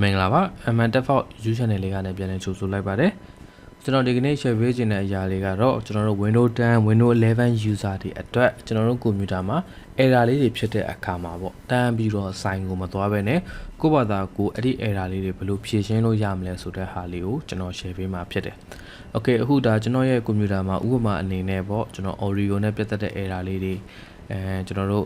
မင်္ဂလာပါ MNTF YouTube channel လေးကနေပြန်လည်ကြိုဆိုလိုက်ပါတယ်ကျွန်တော်ဒီကနေ့ share ပေးခြင်းတဲ့အရာလေးကတော့ကျွန်တော်တို့ Windows 10 Windows 11 user တွေအတွက်ကျွန်တော်တို့ကွန်ပျူတာမှာ error လေးတွေဖြစ်တဲ့အခါမှာပေါ့တန်းပြီးတော့ sign ကိုမသွားဘဲနဲ့ကိုယ့်ဘာသာကိုအဲ့ဒီ error လေးတွေဘယ်လိုဖြေရှင်းလို့ရမလဲဆိုတဲ့ဟာလေးကိုကျွန်တော် share ပေးမှာဖြစ်တယ် Okay အခုဒါကျွန်တော်ရဲ့ကွန်ပျူတာမှာဥပမာအနေနဲ့ပေါ့ကျွန်တော် audio နဲ့ပြတ်တဲ့ error လေးတွေကျွန်တော်တို့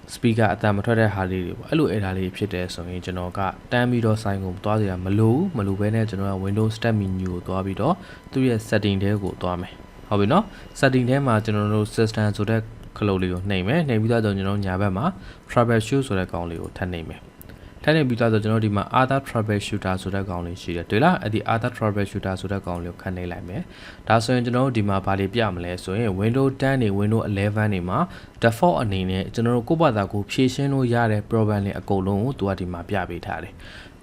speaker အတန်မထွက်တဲ့ဟာလေးတွေပေါ့အဲ့လို error လေးဖြစ်တယ်ဆိုရင်ကျွန်တော်ကတန်းပြီးတော့ sign ကိုသွားစရာမလိုဘဲနဲ့ကျွန်တော်က Windows Start menu ကိုသွားပြီးတော့သူ့ရဲ့ setting ထဲကိုသွားမယ်ဟုတ်ပြီနော် setting ထဲမှာကျွန်တော်တို့ system ဆိုတဲ့ခလုတ်လေးကိုနှိပ်မယ်နှိပ်ပြီးတော့ကျွန်တော်ညာဘက်မှာ troubleshoot ဆိုတဲ့ကောင်လေးကိုထပ်နှိပ်မယ်ထပ်နှိပ်ပြီးတော့ကျွန်တော်ဒီမှာ other troubleshooter ဆိုတဲ့ကောင်လေးရှိတယ်တွေ့လားအဲ့ဒီ other troubleshooter ဆိုတဲ့ကောင်လေးကိုခန့်နှိပ်လိုက်မယ်ဒါဆိုရင်ကျွန်တော်တို့ဒီမှာဘာတွေပြမလဲဆိုရင် Windows 10တွေ Windows 11တွေမှာ default အနေနဲ့ကျွန်တော်တို့ကိုယ့်ဘာသာကိုဖြည့်ရှင်းလို့ရတဲ့ problem တွေအကုန်လုံးကိုသူကဒီမှာပြပေးထားတယ်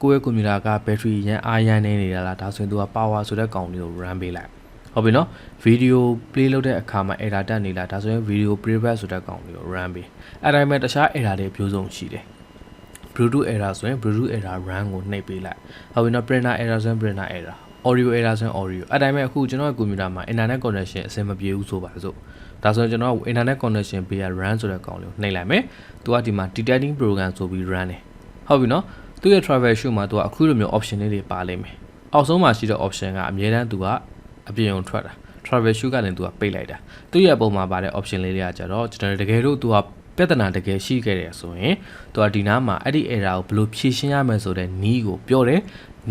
ကိုယ့်ရဲ့ကွန်ပျူတာက battery ရန်အားရန်နေနေတာလားဒါဆိုရင်သူက power ဆိုတဲ့ကောင်လေးကို run ပေးလိုက်ဟုတ်ပြီနော် video play လုပ်တဲ့အခါမှာ error တက်နေလားဒါဆိုရင် video playback ဆိုတဲ့ကောင်လေးကို run ပေးအဲ့ဒါပေမဲ့တခြား error တွေပြိုးစုံရှိတယ်Bluetooth error ဆိုရင် Bluetooth error run ကိုနှိပ်ပေးလိုက်ဟုတ်ပြီနော် printer error ဆိုရင် printer error audio error ဆိုရင် audio အဲ့တိုင်းပဲအခုကျွန်တော်ရဲ့ကွန်ပျူတာမှာ internet connection အဆင်မပြေဘူးဆိုပါစို့ဒါဆိုရင်ကျွန်တော်က internet connection ပေးရ run ဆိုတဲ့ကောင်လေးကိုနှိပ်လိုက်မယ်သူကဒီမှာ detecting program ဆိုပြီး run တယ်ဟုတ်ပြီနော်သူ့ရဲ့ troubleshoot မှာသူကအခုလိုမျိုး option လေးတွေပါလိမ့်မယ်အောက်ဆုံးမှာရှိတဲ့ option ကအမြဲတမ်းသူကအပြင်ုံထွက်တာ troubleshoot ကလည်းသူကပိတ်လိုက်တာသူ့ရဲ့ပုံမှာပါတဲ့ option လေးတွေကကြတော့ကျွန်တော်တကယ်လို့သူကပြဿနာတကယ်ရှိခဲ့တယ်ဆိုရင်သူကဒီနားမှာအဲ့ဒီ error ကိုဘယ်လိုဖြေရှင်းရမလဲဆိုတဲ့နီးကိုပြောတယ်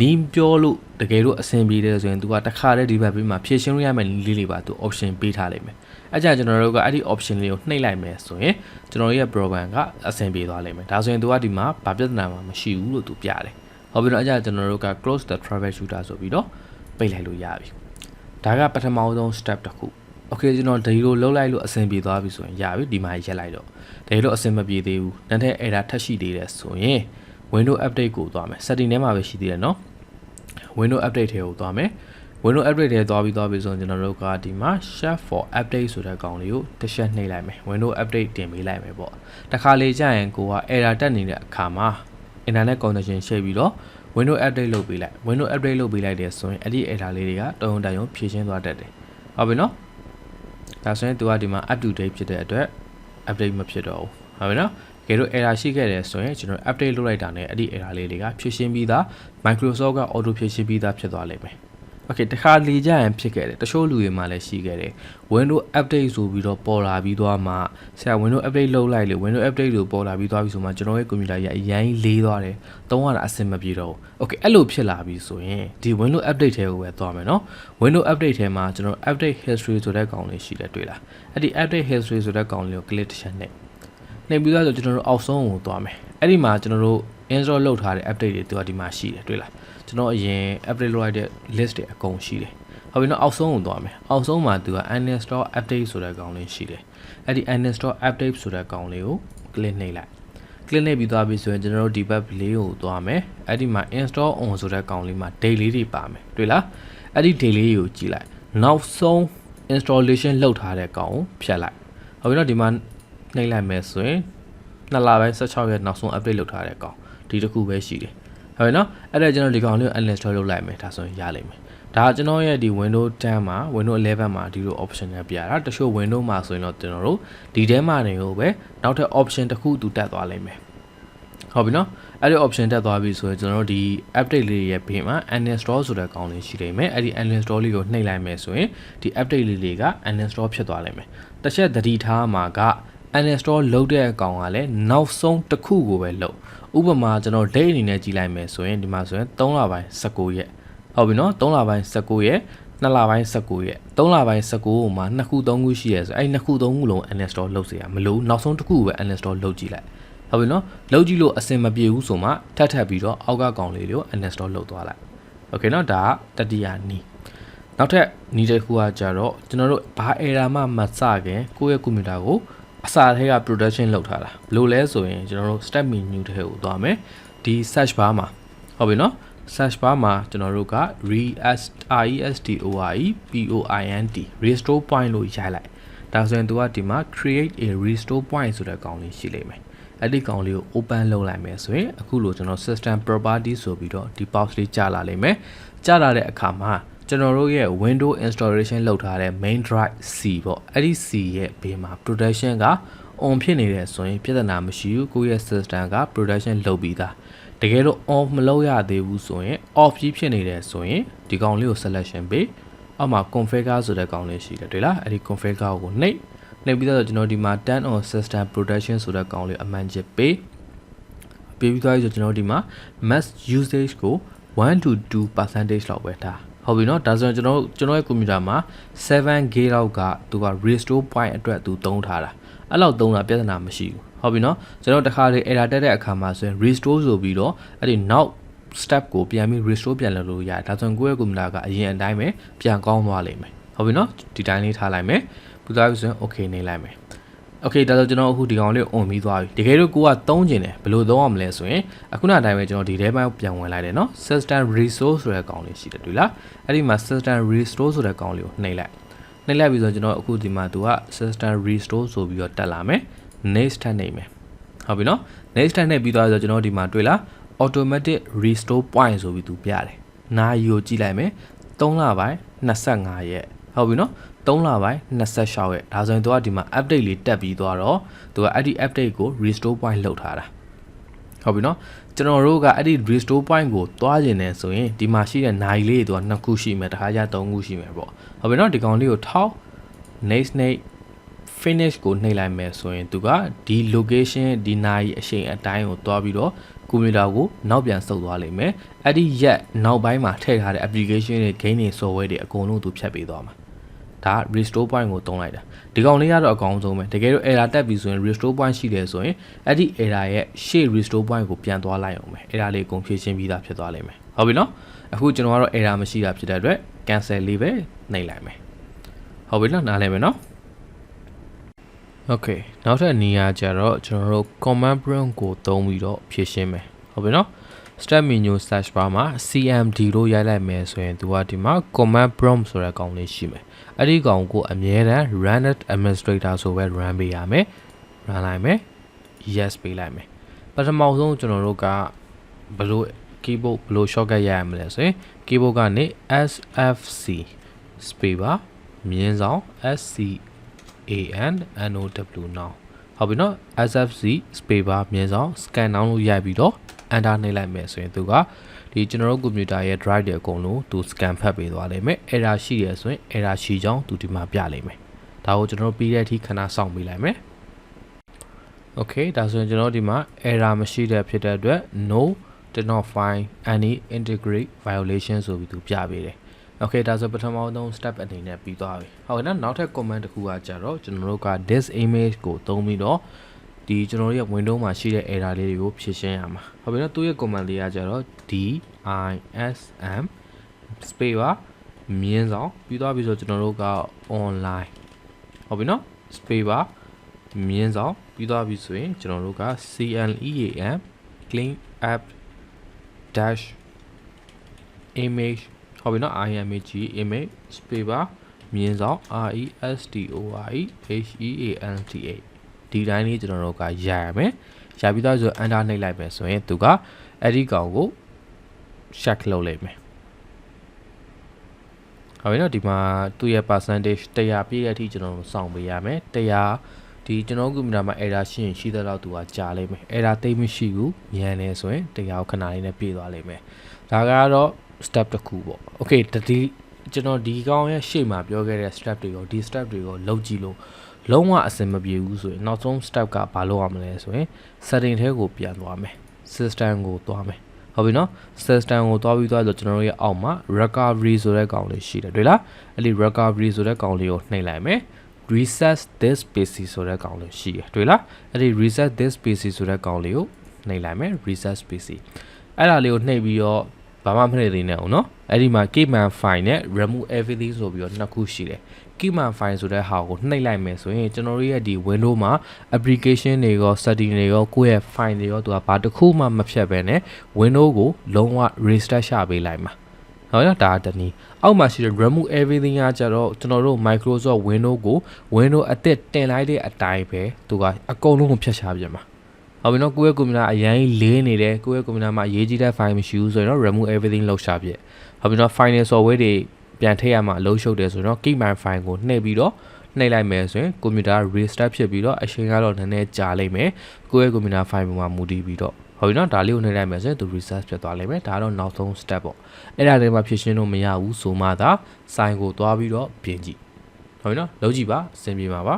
နီးပြောလို့တကယ်လို့အဆင်ပြေတယ်ဆိုရင်သူကတစ်ခါတည်းဒီဘက်ဘေးမှာဖြေရှင်းလို့ရမယ့်နီးလေးတွေပါသူ option ပေးထားလိမ့်မယ်အဲ့ကြကျွန်တော်တို့ကအဲ့ဒီ option လေးကိုနှိပ်လိုက်မယ်ဆိုရင်ကျွန်တော်ရဲ့ program ကအဆင်ပြေသွားလိမ့်မယ်ဒါဆိုရင်သူကဒီမှာဘာပြဿနာမှမရှိဘူးလို့သူပြတယ်ဟုတ်ပြီတော့အဲ့ကြကျွန်တော်တို့က close the troubleshooter ဆိုပြီးတော့ပိတ်လိုက်လို့ရပြီဒါကပထမဆုံး step တစ်ခုOkay ကျွန်တော်ဒီလိုလုပ်လိုက်လို့အဆင်ပြေသွားပြီဆိုရင်ရပြီဒီမှာရက်လိုက်တော့ဒါလို့အဆင်မပြေသေးဘူးနောက်ထပ် error ထပ်ရှိသေးတယ်ဆိုရင် Windows update ကိုသွားမယ် setting ထဲမှာပဲရှိသေးတယ်เนาะ Windows update ထဲကိုသွားမယ် Windows update ထဲသွားပြီဆိုရင်ကျွန်တော်တို့ကဒီမှာ check for update ဆိုတဲ့ကောင်လေးကိုတစ်ချက်နှိပ်လိုက်မယ် Windows update တင်ပေးလိုက်မယ်ပေါ့တခါလေကြာရင်ကိုက error တက်နေတဲ့အခါမှာ internet connection ရှိပြီးတော့ Windows update လုပ်ပေးလိုက် Windows update လုပ်ပေးလိုက်တယ်ဆိုရင်အဲ့ဒီ error လေးတွေကတုံးတိုင်ဖြည့်ရှင်းသွားတတ်တယ်ဟုတ်ပြီเนาะဒါဆိုရင်သူကဒီမှာ up to date ဖြစ်တဲ့အတွက် update မဖြစ်တော့ဘူးဟုတ်ပြီနော်ကဲလို့ error ရှိခဲ့တယ်ဆိုရင်ကျွန်တော် update လုပ်လိုက်တာနဲ့အဲ့ဒီ error လေးတွေကဖြည့်ရှင်းပြီးသား Microsoft က auto ဖြည့်ရှင်းပြီးသားဖြစ်သွားလိမ့်မယ် Okay တခါလေကြရင်ဖြစ်ခဲ့တယ်တချို့လူတွေမှာလည်းရှိခဲ့တယ် Windows update ဆိုပြီးတော့ပေါ်လာပြီးသွားမှဆရာ Windows update လုပ်လိုက်လေ Windows update လို့ပေါ်လာပြီးသွားပြီဆိုမှကျွန်တော်ရဲ့ကွန်ပျူတာကြီးအရင်လေးသွားတယ်သုံးရတာအဆင်မပြေတော့ဘူး Okay အဲ့လိုဖြစ်လာပြီဆိုရင်ဒီ Windows update ထဲကိုပဲသွားမယ်နော် Windows update ထဲမှာကျွန်တော် update history ဆိုတဲ့ကောင်လေးရှိတယ်တွေ့လားအဲ့ဒီ update history ဆိုတဲ့ကောင်လေးကို click တစ်ချက်နဲ့နှိပ်ပြီးတော့ကျွန်တော်တို့အောက်ဆုံးကိုသွားမယ်အဲ့ဒီမှာကျွန်တော်တို့ install လုပ်ထားတဲ့ update တွေသူကဒီမှာရှိတယ်တွေ့လားကျွန်တော်အရင် update လုပ်လိုက်တဲ့ list တွေအကုန်ရှိတယ်ဟုတ်ပြီနော်အောက်ဆုံးကိုသွားမယ်အောက်ဆုံးမှာသူက uninstall update ဆိုတဲ့ကောင်လေးရှိတယ်အဲ့ဒီ uninstall update ဆိုတဲ့ကောင်လေးကို click နှိပ်လိုက် click နှိပ်ပြီးသွားပြီဆိုရင်ကျွန်တော်တို့ဒီဘက်လေးကိုသွားမယ်အဲ့ဒီမှာ install on ဆိုတဲ့ကောင်လေးမှာ date လေးတွေပါမယ်တွေ့လားအဲ့ဒီ date လေးကိုကြည့်လိုက်နောက်ဆုံး installation လုပ်ထားတဲ့ကောင်ကိုဖြတ်လိုက်ဟုတ်ပြီနော်ဒီမှာနှိပ်လိုက်မယ်ဆိုရင်2လပိုင်း16ရက်နောက်ဆုံး update လုပ်ထားတဲ့ကောင်ဒီတစ်ခုပဲရှိတယ်ဟုတ်ပြီနော်အဲ့ဒါကျွန်တော်ဒီကောင်လေးကို uninstall လုပ်လိုက်မယ်ဒါဆိုရင်ရလိမ့်မယ်ဒါကျွန်တော်ရဲ့ဒီ Windows 10မှာ Windows 11မှာဒီလို option နဲ့ပြတာတချို့ Windows မှာဆိုရင်တော့ကျွန်တော်တို့ဒီထဲမှာနေကိုပဲနောက်ထပ် option တစ်ခုသူတက်သွားလိမ့်မယ်ဟုတ်ပြီနော်အဲ့ဒီ option တက်သွားပြီဆိုရင်ကျွန်တော်တို့ဒီ update လေးရဲ့ဘေးမှာ uninstall ဆိုတဲ့ကောင်လေးရှိလိမ့်မယ်အဲ့ဒီ uninstall လေးကိုနှိပ်လိုက်မယ်ဆိုရင်ဒီ update လေးတွေက uninstall ဖြစ်သွားလိမ့်မယ်တစ်ချက်သတိထားမှာကuninstall လုပ်တဲ့အကောင်ကလည်းနောက်ဆုံးတစ်ခုကိုပဲလုပ်ဥပမာကျွန်တော် date အနေနဲ့ကြည့်လိုက်မယ်ဆိုရင်ဒီမှာဆိုရင်3လပိုင်း19ရက်ဟုတ်ပြီနော်3လပိုင်း19ရက်2လပိုင်း19ရက်3လပိုင်း19ကိုမှာ2ခု3ခုရှိရဲဆိုအဲ့2ခု3ခုလုံး uninstall လုပ်เสียရမလို့နောက်ဆုံးတစ်ခုပဲ uninstall လုပ်ကြည့်လိုက်ဟုတ်ပြီနော်လုပ်ကြည့်လို့အဆင်မပြေဘူးဆိုမှထပ်ပြီးတော့အောက်ကကောင်လေးတွေကို uninstall လုပ်သွားလိုက် Okay နော်ဒါကတတိယနီးနောက်ထပ်နီးတစ်ခုကကြတော့ကျွန်တော်တို့ဘာ error မှမစခင်ကိုယ့်ရဲ့ကွန်ပျူတာကိုအစားထဲက production လုပ်ထားတာဘယ်လိုလဲဆိုရင်ကျွန်တော်တို့ step menu ထဲကိုသွားမယ်ဒီ search bar မှာဟုတ်ပြီနော် search bar မှာကျွန်တော်တို့က restore point လို့ရိုက်လိုက်ဒါဆိုရင်သူကဒီမှာ create a restore point ဆိုတဲ့ကောင်လေးရှိလိမ့်မယ် အဲ့ဒီကောင်လေးကို open လုပ်လိုက်မယ်ဆိုရင်အခုလိုကျွန်တော် system property ဆိုပြီးတော့ဒီ box လေးကြာလာလိမ့်မယ်ကြာလာတဲ့အခါမှာကျွန်တော်တို့ရဲ့ window installation လုပ်ထားတဲ့ main drive C ပေါ့အဲ့ဒီ C ရဲ့ဘေးမှာ protection က on ဖြစ်နေတယ်ဆိုရင်ပြဿနာမရှိဘူးကိုယ့်ရဲ့ system က protection လုပ်ပြီးသားတကယ်တော့ off မလုပ်ရသေးဘူးဆိုရင် off ကြီးဖြစ်နေတယ်ဆိုရင်ဒီကောင်လေးကို selection ပေးအောက်မှာ configure ဆိုတဲ့ကောင်လေးရှိတယ်တွေ့လားအဲ့ဒီ configure ကိုနှိပ်ပြီးတော့ကျွန်တော်ဒီမှာ turn on system protection ဆိုတဲ့ကောင်လေးအမှန်ချစ်ပေးပြီးသွားပြီဆိုကျွန်တော်ဒီမှာ max usage ကို1 to 2% လောက်ပဲထားဟုတ်ပြီနော်ဒါဆိုရင်ကျွန်တော်ရဲ့ကွန်ပျူတာမှာ 7GB လောက်ကသူက restore point အတွက်သူသုံးထားတာအဲ့လောက်သုံးတာပြဿနာမရှိဘူးဟုတ်ပြီနော်ကျွန်တော်တခါလေ error တက်တဲ့အခါမှာဆိုရင် restore ဆိုပြီးတော့အဲ့ဒီနောက် step ကိုပြန်ပြီး restore ပြန်လုပ်လို့ရတယ်ဒါဆိုရင်ကိုယ့်ရဲ့ကွန်ပျူတာကအရင်အတိုင်းပဲပြန်ကောင်းသွားလိမ့်မယ်ဟုတ်ပြီနော်ဒီတိုင်းလေးထားလိုက်မယ်ပြီးသွားပြီဆိုရင် okay နေလိုက်မယ်okay ဒါဆိုကျွန်တော်အခုဒီကောင်လေး on ပြီးသွားပြီတကယ်လို့ကိုကသုံးကျင်တယ်ဘယ်လိုသုံးရမလဲဆိုရင်အခုနအတိုင်းပဲကျွန်တော်ဒီထဲမှာပြန်ဝင်လိုက်တယ်နော် system resource ဆိုတဲ့ကောင်လေးရှိတယ်တွေ့လားအဲ့ဒီမှာ system restore ဆိုတဲ့ကောင်လေးကိုနှိပ်လိုက်ပြီးဆိုကျွန်တော်အခုဒီမှာသူက system restore ဆိုပြီးတော့တက်လာမယ် next ထပ်နှိပ်မယ်ဟုတ်ပြီနော် next ထပ်နှိပ်ပြီးသွားဆိုကျွန်တော်ဒီမှာတွေ့လား automatic restore point ဆိုပြီးသူပြတယ်နာရီကိုကြည့်လိုက်မယ်3လပိုင်း25ရက်ဟုတ်ပြီနော်3လပိုင်း26ရက်ဒါဆိုရင်သူကဒီမှာ update လေးတက်ပြီးသွားတော့သူကအဲ့ဒီ update ကို restore point လုပ်ထားတာဟုတ်ပြီနော်ကျွန်တော်တို့ကအဲ့ဒီ restore point ကိုသွားကျင်နေဆိုရင်ဒီမှာရှိတဲ့နိုင်လေးတွေသူက2ခုရှိမယ်တခါကျ3ခုရှိမယ်ပေါ့ဟုတ်ပြီနော်ဒီကောင်လေးကိုထောက် next finish ကိုနှိပ်လိုက်မယ်ဆိုရင်သူကဒီ location ဒီနိုင်အချိန်အတိုင်းကိုသွားပြီးတော့ကွန်ပျူတာကိုနောက်ပြန်ဆုပ်သွားလိမ့်မယ်အဲ့ဒီရက်နောက်ပိုင်းမှာထည့်ထားတဲ့ application တွေ game တွေ software တွေအကုန်လုံးသူဖြတ်ပေးသွားမှာဒါ restore point ကိုတုံးလိုက်တာဒီကောင်လေးကတော့အကောင်းဆုံးပဲတကယ်လို့ error တက်ပြီဆိုရင် restore point ရှိတယ်ဆိုရင်အဲ့ဒီ error ရဲ့ရှေ့ restore point ကိုပြန်သွားလိုက်အောင်ပဲ error လေးကုန်ဖြည့်ရှင်းပြီးသားဖြစ်သွားလိမ့်မယ်ဟုတ်ပြီနော်အခုကျွန်တော်ကတော့ error မရှိတာဖြစ်တဲ့အတွက် cancel လေးပဲနှိပ်လိုက်မယ်ဟုတ်ပြီနော်နားလည်မယ်နော် okay နောက်ထပ်နေရာကျတော့ကျွန်တော်တို့ command prompt ကိုသုံးပြီးတော့ဖြည့်ရှင်းမယ်ဟုတ်ပြီနော် start menu search bar မှာ cmd လို့ရိုက်လိုက်မယ်ဆိုရင်သူကဒီမှာ command prompt ဆိုတဲ့ကောင်လေးရှိမယ်အဲ့ဒီကောင်ကိုအမြဲတမ်း run as administrator ဆိုပဲ run ပေးရမယ် run လိုက်မယ် yes ပေးလိုက်မယ်ပထမဆုံးကျွန်တော်တို့ကဘယ်လို keyboard ဘယ်လို shortcut ရရမလဲဆိုရင် keyboard ကနေ sfc space bar မြင်းဆောင် scannow now ဟုတ်ပြီနော် sfc space bar မြင်းဆောင် scan down လို့ရိုက်ပြီးတော့ enter နှိပ်လိုက်မယ်ဆိုရင်သူကဒီကျွန်တော်တို့ကွန်ပျူတာရဲ့ drive တွေအကုန်လုံးသူ scan ဖတ်ပေးသွားလိမ့်မယ် error ရှိရဆိုရင် error ရှိကြောင်းသူဒီမှာပြလိမ့်မယ်ဒါကိုကျွန်တော်တို့ပြီးတဲ့အထိခဏစောင့်ပေးလိုက်မယ် okay ဒါဆိုရင်ကျွန်တော်ဒီမှာ error မရှိတဲ့ဖြစ်တဲ့အတွက် no did not find any integrity violation ဆိုပြီးသူပြပေးတယ် okay ဒါဆိုပထမဆုံး step အနေနဲ့ပြီးသွားပြီဟုတ်ကဲ့နော်နောက်ထပ် comment တစ်ခုကကြတော့ကျွန်တော်တို့က this image ကိုသုံးပြီးတော့ဒီကျွန်တော်တို့ရဲ့ window မှာရှိတဲ့ error လေးတွေကိုဖြည့်ရှင်းရမှာဟုတ်ပြီနော်သူ့ရဲ့ command လေးကကြတော့ dism space ပါမြင်းဆောင်ပြီးသွားပြီဆိုကျွန်တော်တို့က online ဟုတ်ပြီနော် space ပါမြင်းဆောင်ပြီးသွားပြီဆိုရင်ကျွန်တော်တို့က clean clean app dash image ဟုတ်ပြီနော် image image space ပါမြင်းဆောင် restore healthaဒီတိုင်းလေးကျွန်တော်တို့ကရရမယ်ရပြီးသားဆို enter နှိပ်လိုက်မယ်ဆိုရင်သူကအဲ့ဒီကောင်ကို check လုပ်လိုက်မယ်ဟုတ်ပြီနော်ဒီမှာသူ့ရဲ့ percentage 100ပြည့်တဲ့အထိကျွန်တော်တို့စောင့်ပေးရမယ်100ဒီကျွန်တော်ကွန်ပျူတာမှာ error ရှိရင်ရှိတဲ့လောက်သူကကြာလိမ့်မယ် error သိမ်းမရှိဘူးညံနေဆိုရင်100ကိုခဏလေးနဲ့ပြည့်သွားလိမ့်မယ်ဒါကတော့ step တစ်ခုပေါ့ okay ဒီကျွန်တော်ဒီကောင်ရဲ့ရှေ့မှာပြောခဲ့တဲ့ step တွေကိုဒီ step တွေကိုလုပ်ကြည့်လို့လုံးဝအဆင်မပြေဘူးဆိုရင်နောက်ဆုံး step ကဘာလုပ်ရမလဲဆိုရင် setting ထဲကိုပြန်သွားမယ် system ကိုသွားမယ်ဟုတ်ပြီနော် system ကိုသွားပြီးသွားဆိုကျွန်တော်တို့ရဲ့အောက်မှာ recovery ဆိုတဲ့ကောင်လေးရှိတယ်တွေ့လားအဲ့ဒီ recovery ဆိုတဲ့ကောင်လေးကိုနှိပ်လိုက်မယ် reset this pc ဆိုတဲ့ကောင်လေးရှိတယ်တွေ့လားအဲ့ဒီ reset this pc ဆိုတဲ့ကောင်လေးကိုနှိပ်လိုက်မယ် reset pc အဲ့ဒါလေးကိုနှိပ်ပြီးတော့ဘာမှမနှိပ်သေးနဲ့အောင်နော်အဲ့ဒီမှာ keyman file နဲ့ remove everything ဆိုပြီးတော့နှစ်ခုရှိတယ် keyman file ဆိုတဲ့ဟာကိုနှိပ်လိုက်မယ်ဆိုရင်ကျွန်တော်တို့ရဲ့ဒီ window မှာ application တွေရော setting တွေရောကိုယ့်ရဲ့ file တွေရောသူကဘာတစ်ခုမှမဖြတ်ဘဲနဲ့ window ကိုလုံးဝ restart ချပေးလိုက်မှာဟုတ်ရောဒါတနည်းအောက်မှာရှိတဲ့ remove everything ကကြတော့ကျွန်တော်တို့ Microsoft Windows ကို Windows အသစ်တင်လိုက်တဲ့အတိုင်းပဲသူကအကုန်လုံးကိုဖျက်ချပြမှာ ဟုတ်ပြီနော်ကိုယ့်ရဲ့ကွန်ပျူတာအရင်လေးနေတယ်ကိုယ့်ရဲ့ကွန်ပျူတာမှာအရေးကြီးတဲ့ file မရှိဘူးဆိုရင်တော့ remove everything လောက်ရှာပြဟုတ်ပြီနော် final software တွေပြန်ထည့်ရမှာအလုပ်ရှုပ်တယ်ဆိုတော့ keep my file ကိုနှိပ်ပြီးတော့နှိပ်လိုက်မယ်ဆိုရင်ကွန်ပျူတာ restart ဖြစ်ပြီးတော့အချိန်ကတော့နည်းနည်းကြာလိမ့်မယ်ကိုယ့်ရဲ့ကွန်ပျူတာ file ပေါ်မှာမူတည်ပြီးတော့ဟုတ်ပြီနော်ဒါလေးကိုနှိပ်လိုက်မယ်ဆိုရင်သူ reset ဖြစ်သွားလိမ့်မယ်ဒါတော့နောက်ဆုံး step ပေါ့အဲ့ဒါတွေမှာဖြစ်ရှင်းလို့မရဘူးဆိုမှသာ sign ကိုသွားပြီးတော့ပြင်ကြည့်ဟုတ်ပြီနော်လုပ်ကြည့်ပါအဆင်ပြေပါ